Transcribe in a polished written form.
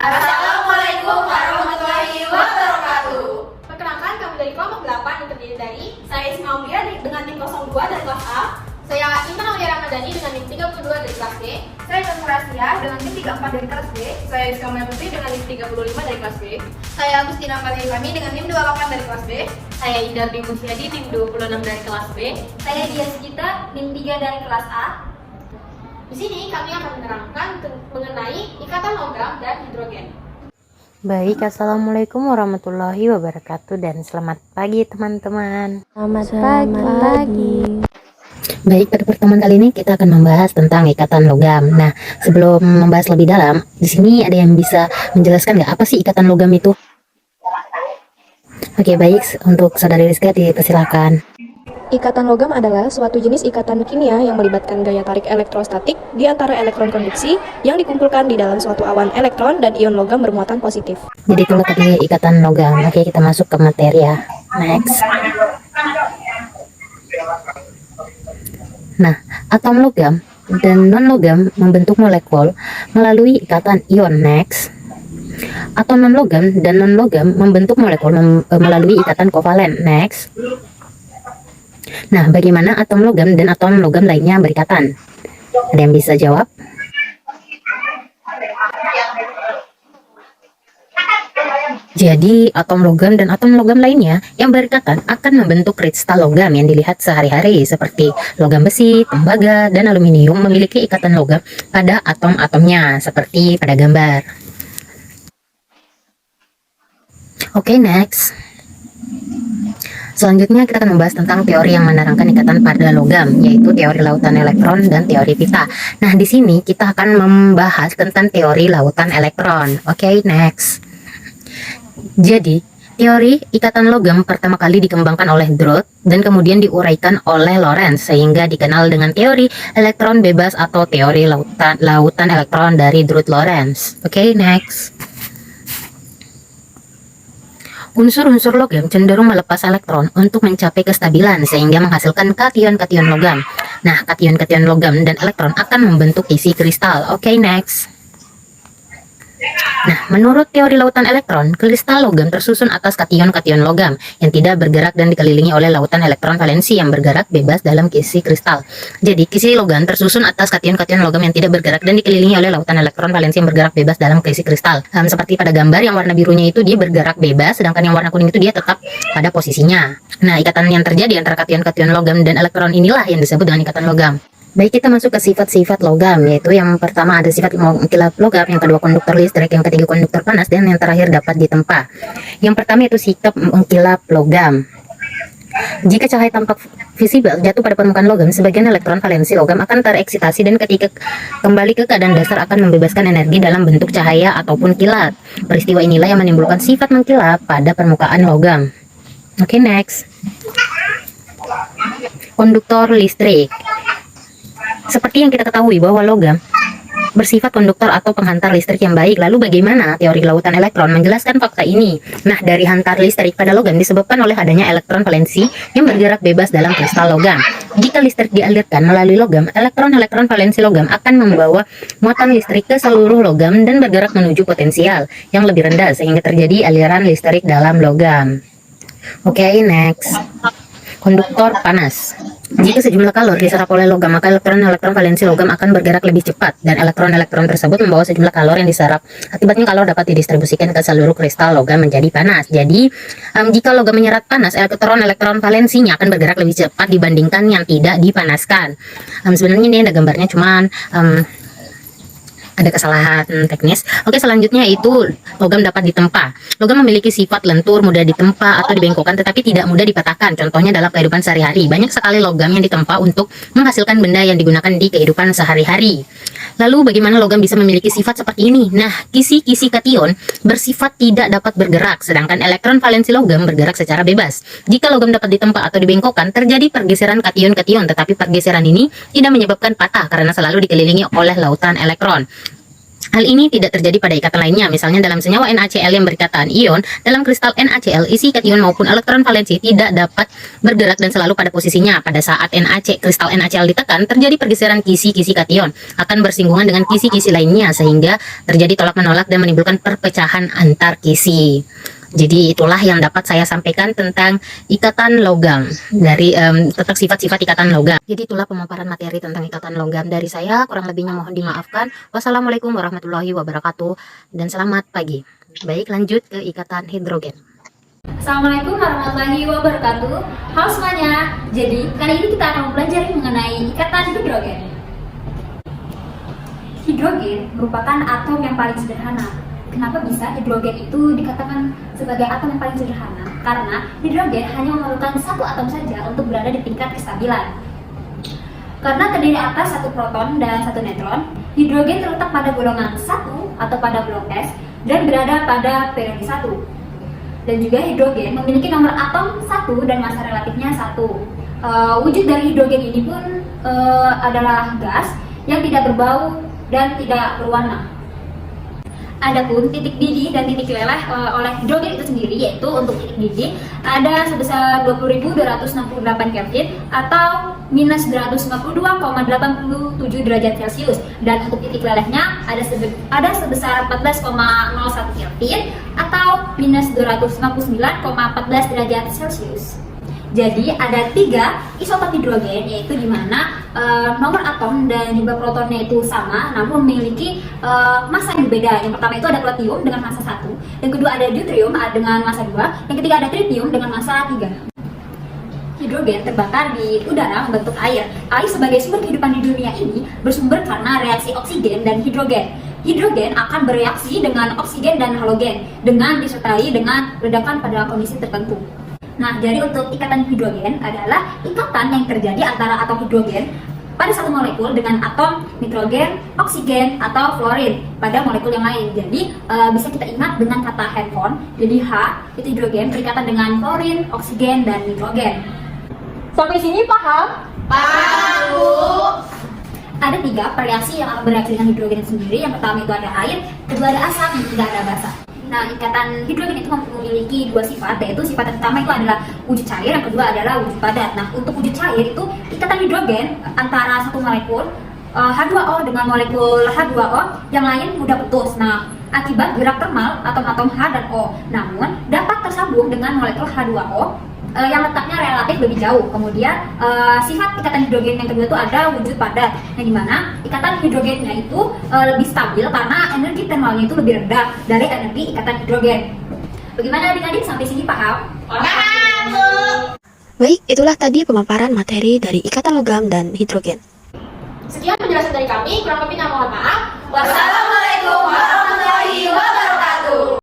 Assalamualaikum warahmatullahi wabarakatuh. Perkenalkan, kami dari kelompok 8 yang terdiri dari Saya Isma Aulia dengan tim 02 dari kelas A. saya Intan Aulia Ramadhani dengan tim 32 dari kelas B. Saya Nur Rasia dengan tim 34 dari kelas B. Saya Isma Putri dengan tim 35 dari kelas B. Saya Agustina Fatia Kami dengan tim 28 dari kelas B. Saya Indar Bimusyadi tim 26 dari kelas B. Saya Dia Sugita tim 3 dari kelas A. Di sini kami akan menerangkan mengenai ikatan logam dan hidrogen. Baik, assalamualaikum warahmatullahi wabarakatuh dan selamat pagi teman-teman. Selamat pagi. Baik, pada pertemuan kali ini kita akan membahas tentang ikatan logam. Nah, sebelum membahas lebih dalam, di sini ada yang bisa menjelaskan nggak apa sih ikatan logam itu? Oke, baik, untuk saudari Rizka dipersilakan. Ikatan logam adalah suatu jenis ikatan kimia yang melibatkan gaya tarik elektrostatik di antara elektron konduksi yang dikumpulkan di dalam suatu awan elektron dan ion logam bermuatan positif. Jadi itu tadi ikatan logam. Oke, kita masuk ke materi ya. Next. Nah, atom logam dan non-logam membentuk molekul melalui ikatan ion. Next. Atom non-logam dan non-logam membentuk molekul melalui ikatan kovalen. Next. Nah, bagaimana atom logam dan atom logam lainnya berikatan? Ada yang bisa jawab? Jadi, atom logam dan atom logam lainnya yang berikatan akan membentuk kristal logam yang dilihat sehari-hari seperti logam besi, tembaga, dan aluminium memiliki ikatan logam pada atom-atomnya seperti pada gambar. Oke, next. Selanjutnya kita akan membahas tentang teori yang menerangkan ikatan pada logam, yaitu teori lautan elektron dan teori pita. Nah, di sini kita akan membahas tentang teori lautan elektron. Oke, next. Jadi, teori ikatan logam pertama kali dikembangkan oleh Drude dan kemudian diuraikan oleh Lorentz sehingga dikenal dengan teori elektron bebas atau teori lautan elektron dari Drude-Lorentz. Oke, next. Unsur-unsur logam cenderung melepas elektron untuk mencapai kestabilan sehingga menghasilkan kation-kation logam. Nah, kation-kation logam dan elektron akan membentuk isi kristal. Oke, next. Nah, menurut teori lautan elektron, kristal logam tersusun atas kation-kation logam yang tidak bergerak dan dikelilingi oleh lautan elektron valensi yang bergerak bebas dalam kisi kristal. Jadi, kisi logam tersusun atas kation-kation logam yang tidak bergerak dan dikelilingi oleh lautan elektron valensi yang bergerak bebas dalam kisi kristal. Seperti pada gambar yang warna birunya itu dia bergerak bebas, sedangkan yang warna kuning itu dia tetap pada posisinya. Nah, ikatan yang terjadi antara kation-kation logam dan elektron inilah yang disebut dengan ikatan logam. Baik, kita masuk ke sifat-sifat logam, yaitu yang pertama ada sifat mengkilap logam, yang kedua konduktor listrik, yang ketiga konduktor panas, dan yang terakhir dapat ditempa. Yang pertama itu sikap mengkilap logam. Jika cahaya tampak visible jatuh pada permukaan logam, sebagian elektron valensi logam akan tereksitasi dan ketika kembali ke keadaan dasar akan membebaskan energi dalam bentuk cahaya ataupun kilat. Peristiwa inilah yang menimbulkan sifat mengkilap pada permukaan logam. Oke, next. Konduktor listrik. Seperti yang kita ketahui bahwa logam bersifat konduktor atau penghantar listrik yang baik. Lalu bagaimana teori lautan elektron menjelaskan fakta ini? Nah, dari hantar listrik pada logam disebabkan oleh adanya elektron valensi yang bergerak bebas dalam kristal logam. Jika listrik dialirkan melalui logam, elektron-elektron valensi logam akan membawa muatan listrik ke seluruh logam dan bergerak menuju potensial yang lebih rendah sehingga terjadi aliran listrik dalam logam. Oke, next. Konduktor panas. Jika sejumlah kalor diserap oleh logam, maka elektron-elektron valensi logam akan bergerak lebih cepat dan elektron-elektron tersebut membawa sejumlah kalor yang diserap. Akibatnya kalor dapat didistribusikan ke seluruh kristal logam menjadi panas. Jadi, jika logam menyerap panas, elektron-elektron valensinya akan bergerak lebih cepat dibandingkan yang tidak dipanaskan. Sebenarnya ini ada gambarnya, cuman ada kesalahan teknis. Oke, selanjutnya itu logam dapat ditempa. Logam memiliki sifat lentur, mudah ditempa atau dibengkokkan, tetapi tidak mudah dipatahkan. Contohnya dalam kehidupan sehari-hari. Banyak sekali logam yang ditempa untuk menghasilkan benda yang digunakan di kehidupan sehari-hari. Lalu bagaimana logam bisa memiliki sifat seperti ini? Nah, kisi-kisi kation bersifat tidak dapat bergerak, sedangkan elektron valensi logam bergerak secara bebas. Jika logam dapat ditempa atau dibengkokkan, terjadi pergeseran kation-kation, tetapi pergeseran ini tidak menyebabkan patah karena selalu dikelilingi oleh lautan elektron. Hal ini tidak terjadi pada ikatan lainnya, misalnya dalam senyawa NaCl yang berikatan ion, dalam kristal NaCl, isi kation maupun elektron valensi tidak dapat bergerak dan selalu pada posisinya. Pada saat kristal NaCl ditekan, terjadi pergeseran kisi-kisi kation, akan bersinggungan dengan kisi-kisi lainnya, sehingga terjadi tolak-menolak dan menimbulkan perpecahan antar kisi. Jadi itulah yang dapat saya sampaikan tentang ikatan logam, dari tentang sifat-sifat ikatan logam. Jadi itulah pemaparan materi tentang ikatan logam dari saya, kurang lebihnya mohon dimaafkan. Wassalamualaikum warahmatullahi wabarakatuh dan selamat pagi. Baik, lanjut ke ikatan hidrogen. Assalamualaikum warahmatullahi wabarakatuh. Halo semuanya. Jadi kali ini kita akan mempelajari mengenai ikatan hidrogen. Hidrogen merupakan atom yang paling sederhana. Kenapa bisa hidrogen itu dikatakan sebagai atom yang paling sederhana? Karena hidrogen hanya memerlukan satu atom saja untuk berada di tingkat kestabilan. Karena terdiri atas satu proton dan satu neutron, hidrogen terletak pada golongan 1 atau pada blok S dan berada pada periode 1. Dan juga hidrogen memiliki nomor atom 1 dan massa relatifnya 1. Wujud dari hidrogen ini pun adalah gas yang tidak berbau dan tidak berwarna. Adapun titik didih dan titik leleh oleh hidrogen itu sendiri, yaitu untuk titik didih ada sebesar 20.268 Kelvin atau minus 252,87 derajat Celcius, dan untuk titik lelehnya ada sebesar 14,01 Kelvin atau minus 259,14 derajat Celcius. Jadi ada 3 isotop hidrogen, yaitu di mana nomor atom dan juga protonnya itu sama, namun memiliki massa yang berbeda. Yang pertama itu ada plutonium dengan massa 1, yang kedua ada deuterium dengan massa 2, yang ketiga ada tritium dengan massa 3. Hidrogen terbakar di udara membentuk air. Air sebagai sumber kehidupan di dunia ini bersumber karena reaksi oksigen dan hidrogen. Hidrogen akan bereaksi dengan oksigen dan halogen dengan disertai dengan ledakan pada kondisi tertentu. Nah, jadi untuk ikatan hidrogen adalah ikatan yang terjadi antara atom hidrogen pada satu molekul dengan atom nitrogen, oksigen, atau fluorin pada molekul yang lain. Jadi bisa kita ingat dengan kata handphone. Jadi H itu hidrogen berikatan dengan fluorin, oksigen, dan nitrogen. Sampai sini paham? Paham, Bu. Ada 3 reaksi yang akan bereaksi dengan hidrogen sendiri. Yang pertama itu ada air, kedua ada asam, dan ketiga ada basa. Nah, ikatan hidrogen itu memiliki 2 sifat, yaitu sifat yang pertama itu adalah wujud cair, yang kedua adalah wujud padat. Nah, untuk wujud cair itu ikatan hidrogen antara satu molekul H2O dengan molekul H2O yang lain mudah putus. Nah, akibat gerak termal atom-atom H dan O, namun dapat tersambung dengan molekul H2O yang letaknya relatif lebih jauh. Kemudian sifat ikatan hidrogen yang kedua itu ada wujud padat, yang dimana ikatan hidrogennya itu lebih stabil karena energi termalnya itu lebih rendah dari energi ikatan hidrogen. Bagaimana adik-adik, sampai sini paham? Paham, Bu. Baik, itulah tadi pemaparan materi dari ikatan logam dan hidrogen. Sekian penjelasan dari kami, kurang lebihnya mohon maaf. Wassalamualaikum